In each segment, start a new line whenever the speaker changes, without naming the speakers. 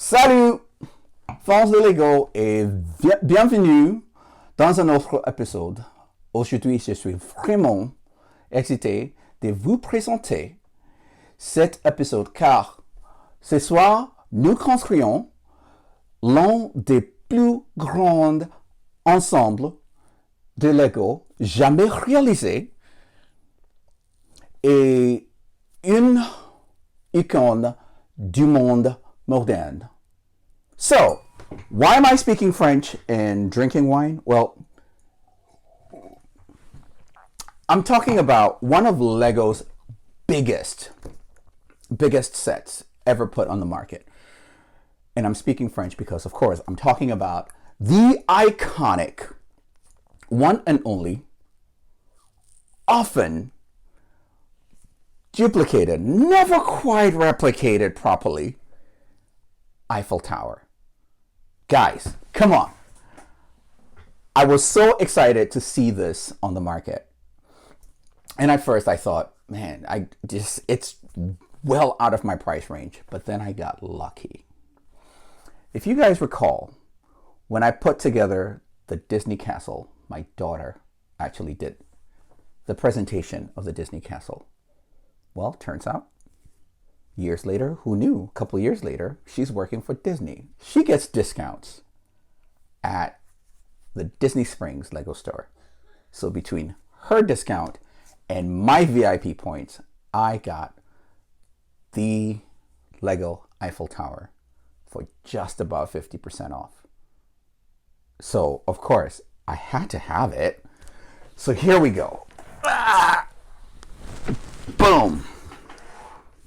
Salut, fans de Lego et bienvenue dans un autre épisode. Aujourd'hui, je suis vraiment excité de vous présenter cet épisode car ce soir, nous construisons l'un des plus grands ensembles de Lego jamais réalisé et une icône du monde moderne. So, why am I speaking French and drinking wine? Well, I'm talking about one of Lego's biggest sets ever put on the market. And I'm speaking French because, of course, I'm talking about the iconic, one and only, often duplicated, never quite replicated properly, Eiffel Tower. Guys, come on. I was so excited to see this on the market. And at first I thought, man, it's well out of my price range. But then I got lucky. If you guys recall, when I put together the Disney Castle, my daughter actually did the presentation of the Disney Castle. Well, turns out, years later, who knew? A couple years later, she's working for Disney. She gets discounts at the Disney Springs Lego store. So between her discount and my VIP points, I got the Lego Eiffel Tower for just about 50% off. So, of course, I had to have it. So here we go. Ah! Boom.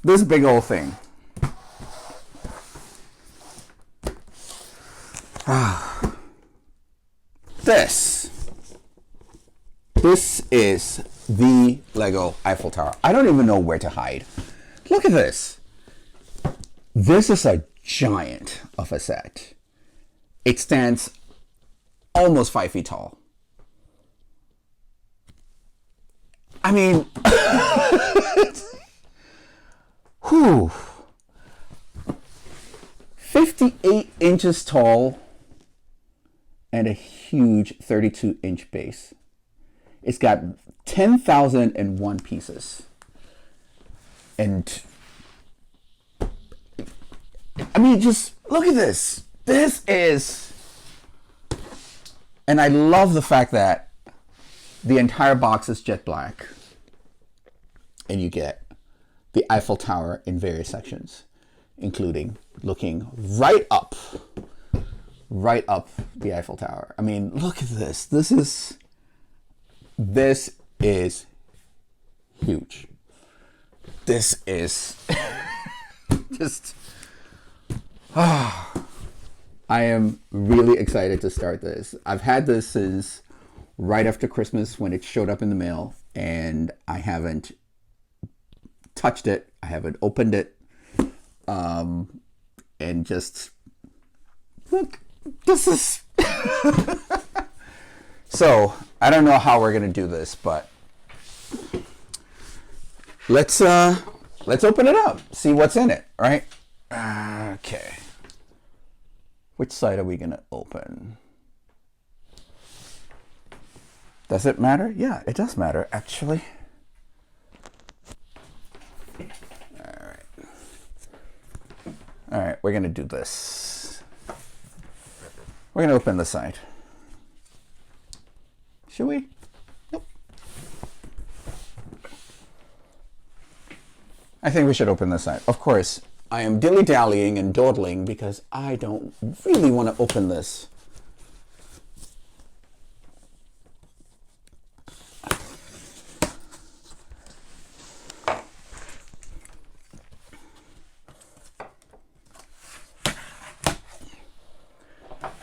This big old thing. This is the Lego Eiffel Tower. I don't even know where to hide. Look at this. This is a giant of a set. It stands almost 5 feet tall. I mean, whew. 58 inches tall and a huge 32-inch base. It's got 10,001 pieces. And I mean, just look at this. This is, and I love the fact that the entire box is jet black. And you get the Eiffel Tower in various sections, including looking right up the Eiffel Tower. I mean, look at this. This is huge. This is just, I am really excited to start this. I've had this since right after Christmas when it showed up in the mail, and I haven't touched it. I haven't opened it. And just look, this is so I don't know how we're gonna do this, but let's open it up, see what's in it, right? Okay. Which side are we gonna open? Does it matter? Yeah, it does matter, actually. All right, we're gonna do this. We're gonna open the side. Should we? Nope. I think we should open this side. Of course, I am dilly-dallying and dawdling because I don't really want to open this.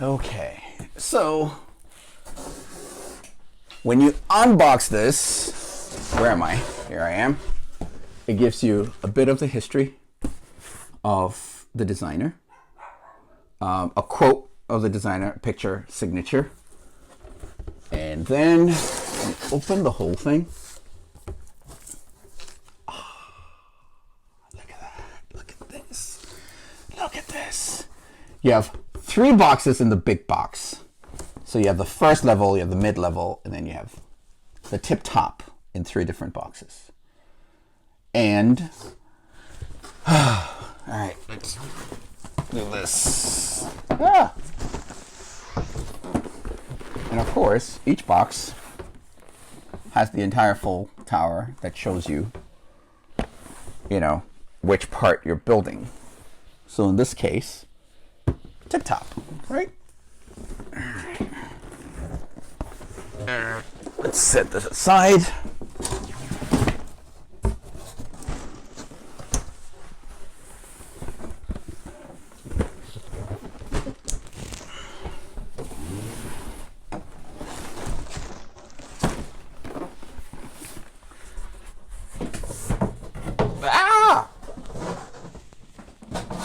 Okay, so when you unbox this, where am I? Here I am. It gives you a bit of the history of the designer, a quote of the designer, picture, signature, and then you open the whole thing. Oh, look at that! Look at this! Look at this! you have 3 boxes in the big box. So you have the first level, you have the mid level, and then you have the tip top in 3 different boxes. And all right, let's do this. And of course, each box has the entire full tower that shows you, you know, which part you're building. So in this case, tip top, right? Let's set this aside.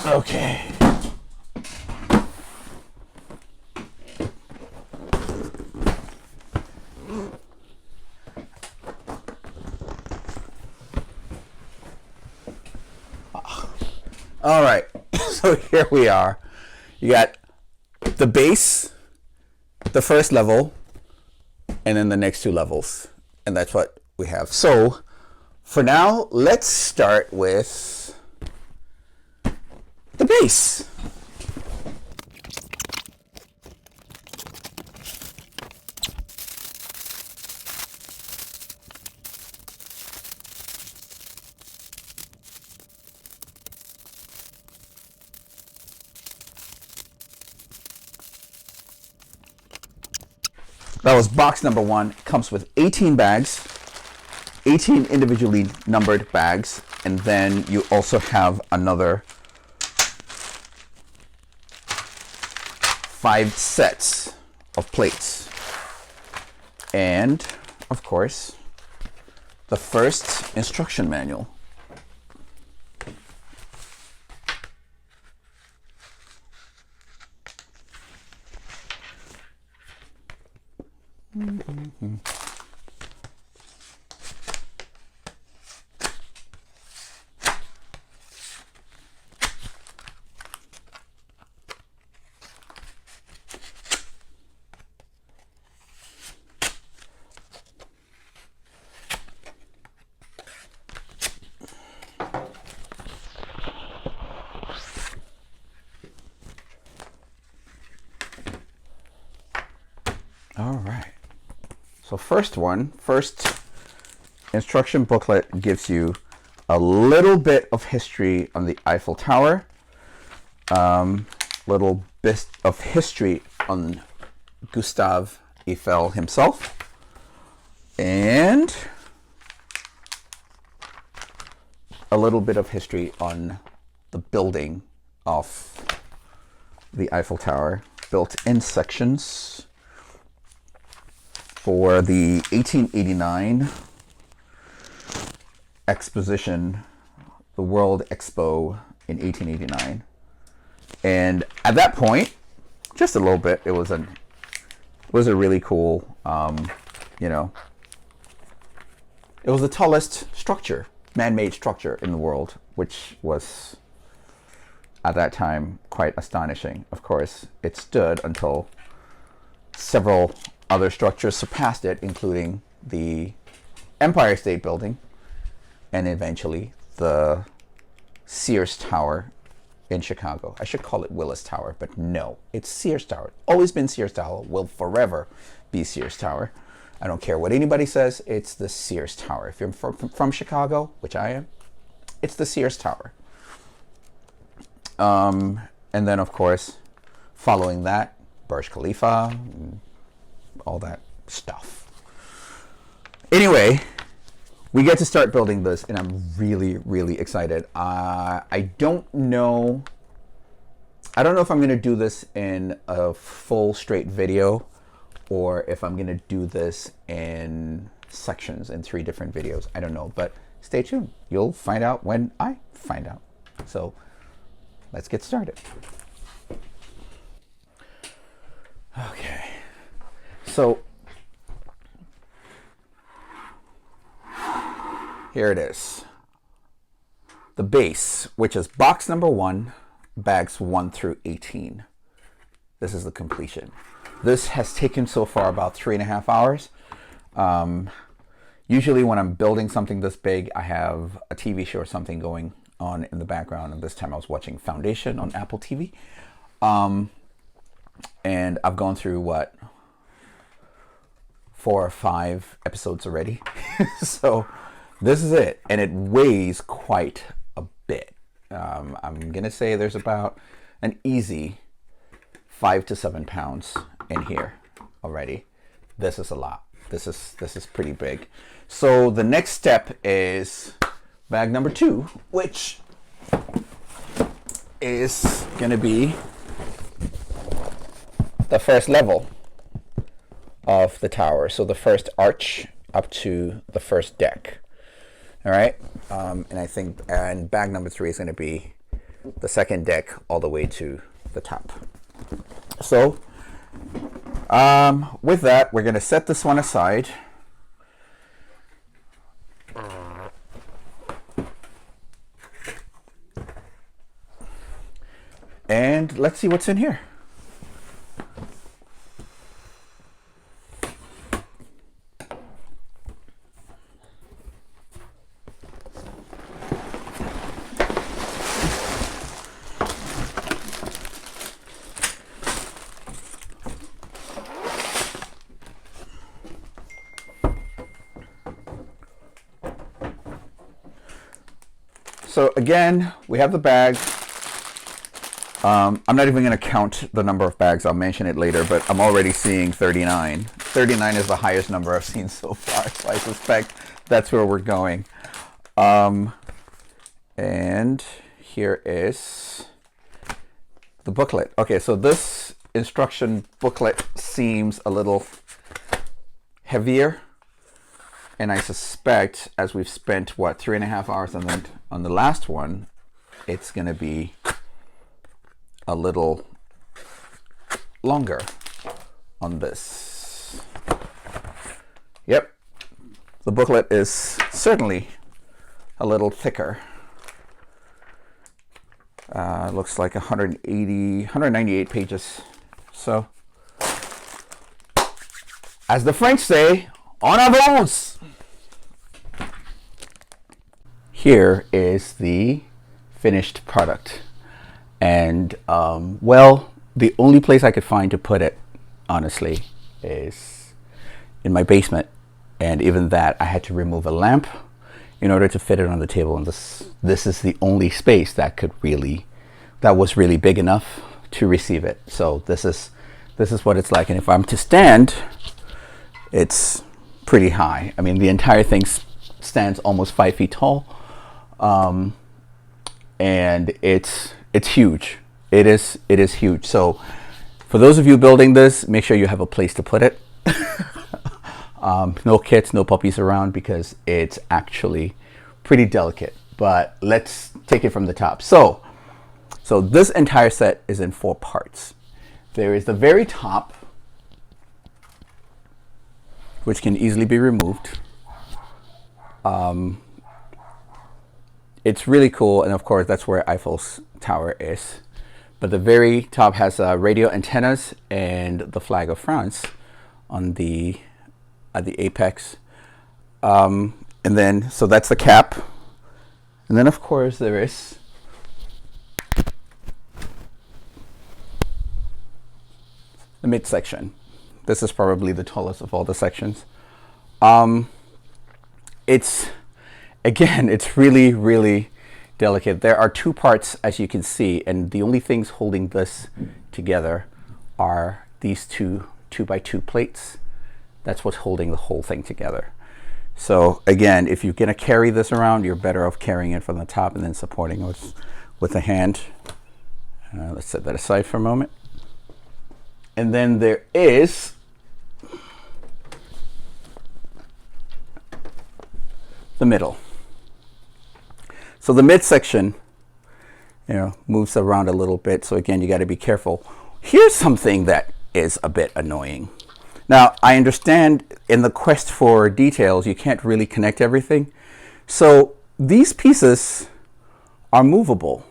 Okay. All right. So here we are. You got the base, the first level, and then the next 2 levels. And that's what we have. So for now, let's start with the base. That was box number 1. It comes with 18 bags, 18 individually numbered bags, and then you also have another 5 sets of plates. And, of course, the first instruction manual. All right. So first instruction booklet gives you a little bit of history on the Eiffel Tower, little bit of history on Gustave Eiffel himself, and a little bit of history on the building of the Eiffel Tower, built in sections for the 1889 exposition, the World Expo in 1889. And at that point, just a little bit, it was a really cool, you know, it was the tallest structure, man-made structure in the world, which was at that time quite astonishing. Of course, it stood until several other structures surpassed it, including the Empire State Building and eventually the Sears Tower in Chicago. I should call it Willis Tower, but no, it's Sears Tower. Always been Sears Tower, will forever be Sears Tower. I don't care what anybody says, it's the Sears Tower. If you're from Chicago, which I am, it's the Sears Tower. And then, of course, following that, Burj Khalifa, all that stuff. Anyway, we get to start building this, and I'm really, really excited. I don't know if I'm going to do this in a full straight video, or if I'm going to do this in sections in 3 different videos. I don't know, but stay tuned. You'll find out when I find out. So let's get started. Okay. So here it is. The base, which is box number 1, bags 1 through 18. this is the completion. This has taken so far about 3.5 hours. Usually when I'm building something this big, I have a TV show or something going on in the background. And this time I was watching Foundation on Apple TV. And I've gone through, what, 4 or 5 episodes already. So this is it. And it weighs quite a bit. I'm going to say there's about an easy 5 to 7 pounds in here already. This is a lot. This is pretty big. So the next step is bag number 2, which is going to be the first level of the tower. So the first arch up to the first deck. All right. And bag number 3 is going to be the second deck all the way to the top. So with that, we're going to set this one aside. And let's see what's in here. So again, we have the bag. I'm not even going to count the number of bags. I'll mention it later, but I'm already seeing 39. 39 is the highest number I've seen so far, so I suspect that's where we're going. And here is the booklet. Okay, so this instruction booklet seems a little heavier. And I suspect, as we've spent, what, 3.5 hours on the last one, it's going to be a little longer on this. Yep, the booklet is certainly a little thicker. Looks like 198 pages. So, as the French say, en avance! Here is the finished product. And, well, the only place I could find to put it, honestly, is in my basement. And even that, I had to remove a lamp in order to fit it on the table. And this is the only space that was really big enough to receive it. So this is what it's like. And if I'm to stand, it's pretty high. I mean, the entire thing stands almost 5 feet tall. And it's huge. It is huge. So for those of you building this, make sure you have a place to put it. No kids, no puppies around, because it's actually pretty delicate. But let's take it from the top. So this entire set is in 4 parts. There is the very top, which can easily be removed. It's really cool, and of course that's where Eiffel's tower is. But the very top has radio antennas and the flag of France on at the apex. And then, so that's the cap. And then of course there is the midsection. This is probably the tallest of all the sections. It's really, really delicate. There are 2 parts, as you can see, and the only things holding this together are these 2 2x2 plates. That's what's holding the whole thing together. So again, if you're going to carry this around, you're better off carrying it from the top and then supporting it with a hand. Let's set that aside for a moment. And then there is the middle. So the midsection, moves around a little bit. So again, you got to be careful. Here's something that is a bit annoying. Now, I understand in the quest for details, you can't really connect everything. So these pieces are movable,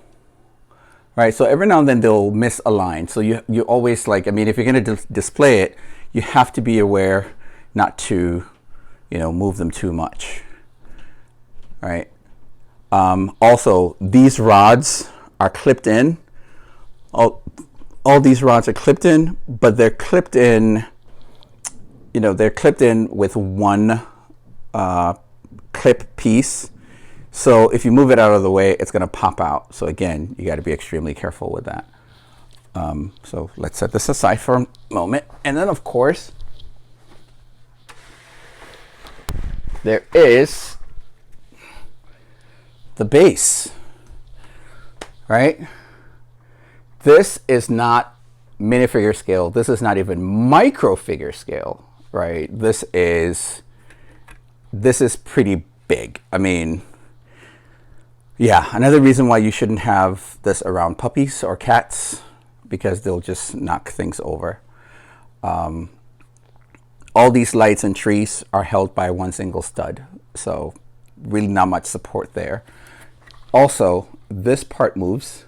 right? So every now and then they'll misalign. So you always like, I mean, if you're going to display it, you have to be aware not to, you know, move them too much, right? Also, these rods are clipped in. All these rods are clipped in, but they're clipped in, you know, they're clipped in with one clip piece. So if you move it out of the way, it's going to pop out. So again, you got to be extremely careful with that. So let's set this aside for a moment. And then, of course, there is the base, right? This is not minifigure scale. This is not even micro figure scale, right? This is pretty big. I mean, yeah, another reason why you shouldn't have this around puppies or cats, because they'll just knock things over. All these lights and trees are held by one single stud, so really not much support there. Also, this part moves,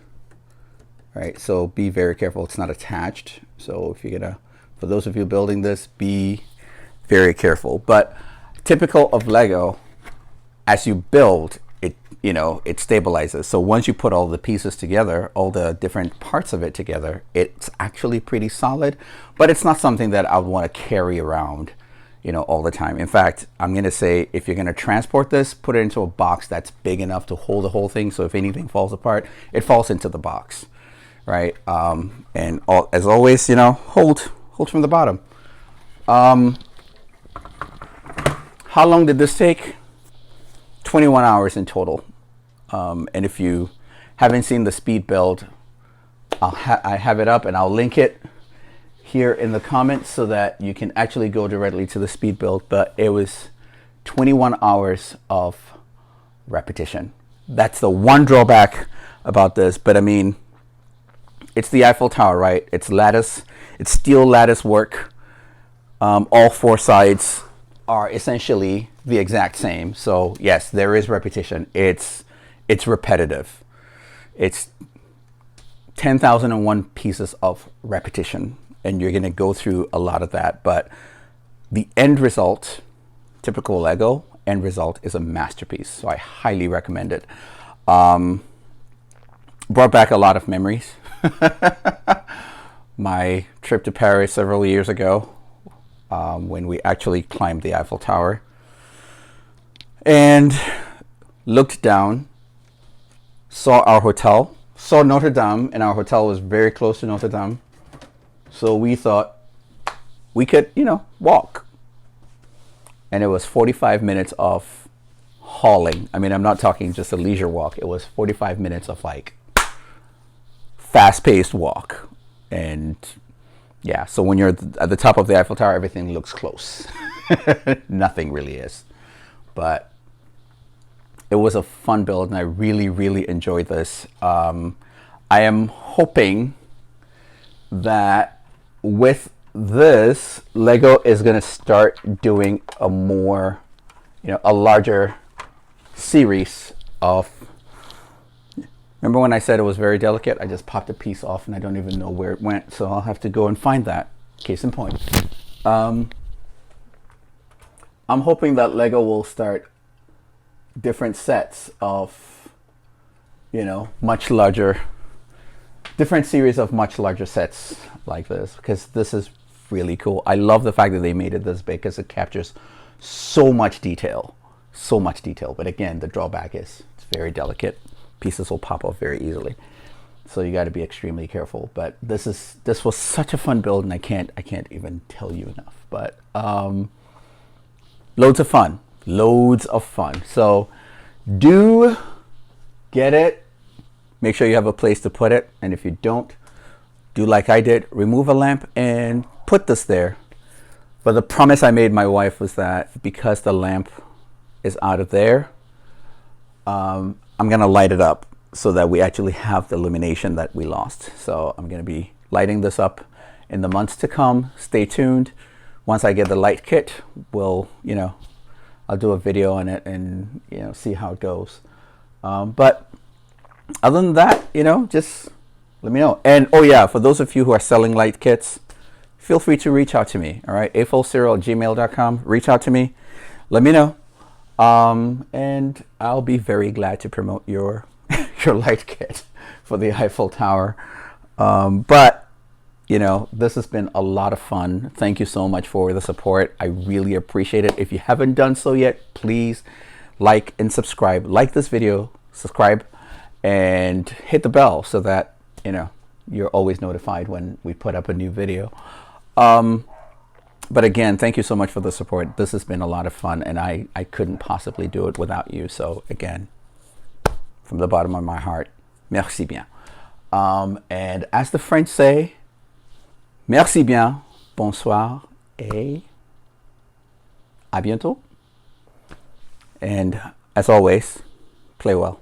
right? So be very careful, it's not attached. So if you're gonna, for those of you building this, be very careful. But typical of Lego, as you build it, you know, it stabilizes. So once you put all the pieces together, all the different parts of it together, it's actually pretty solid, but it's not something that I would want to carry around, you know, all the time. In fact, I'm going to say, if you're going to transport this, put it into a box that's big enough to hold the whole thing. So if anything falls apart, it falls into the box, right? And as always, you know, hold from the bottom. How long did this take? 21 hours in total. And if you haven't seen the speed build, I have it up and I'll link it here in the comments so that you can actually go directly to the speed build. But it was 21 hours of repetition. That's the one drawback about this. But I mean, it's the Eiffel Tower, right? It's lattice, it's steel lattice work. All four sides are essentially the exact same. So yes, there is repetition. It's repetitive. It's 10,001 pieces of repetition, and you're going to go through a lot of that. But the end result, typical Lego end result, is a masterpiece. So I highly recommend it. Brought back a lot of memories. My trip to Paris several years ago, when we actually climbed the Eiffel Tower and looked down, saw our hotel, saw Notre Dame, and our hotel was very close to Notre Dame. So we thought we could, you know, walk. And it was 45 minutes of hauling. I mean, I'm not talking just a leisure walk. It was 45 minutes of like fast-paced walk. And yeah, so when you're at the top of the Eiffel Tower, everything looks close. Nothing really is. But it was a fun build, and I really, really enjoyed this. I am hoping that with this, Lego is going to start doing a more, you know, a larger series of. Remember when I said it was very delicate? I just popped a piece off and I don't even know where it went. So I'll have to go and find that. Case in point. I'm hoping that Lego will start different sets of, you know, much larger, different series of much larger sets like this, because this is really cool. I love the fact that they made it this big because it captures so much detail. So much detail. But again, the drawback is it's very delicate. Pieces will pop off very easily, so you got to be extremely careful. But this was such a fun build, and I can't even tell you enough. But loads of fun. So do get it. Make sure you have a place to put it, and if you don't, do like I did, remove a lamp and put this there. But the promise I made my wife was that because the lamp is out of there, I'm going to light it up so that we actually have the illumination that we lost. So I'm going to be lighting this up in the months to come. Stay tuned. Once I get the light kit, we'll, you know, I'll do a video on it and, you know, see how it goes. But other than that, you know, just Let me know. And oh yeah, for those of you who are selling light kits, feel free to reach out to me. All right, AFOLCyril@gmail.com. Reach out to me. Let me know. And I'll be very glad to promote your your light kit for the Eiffel Tower. But you know, this has been a lot of fun. Thank you so much for the support. I really appreciate it. If you haven't done so yet, please like and subscribe. Like this video, subscribe, and hit the bell so that, you know, you're always notified when we put up a new video. But again, thank you so much for the support. This has been a lot of fun, and I couldn't possibly do it without you. So again, from the bottom of my heart, merci bien. And as the French say, merci bien, bonsoir, et à bientôt. And as always, play well.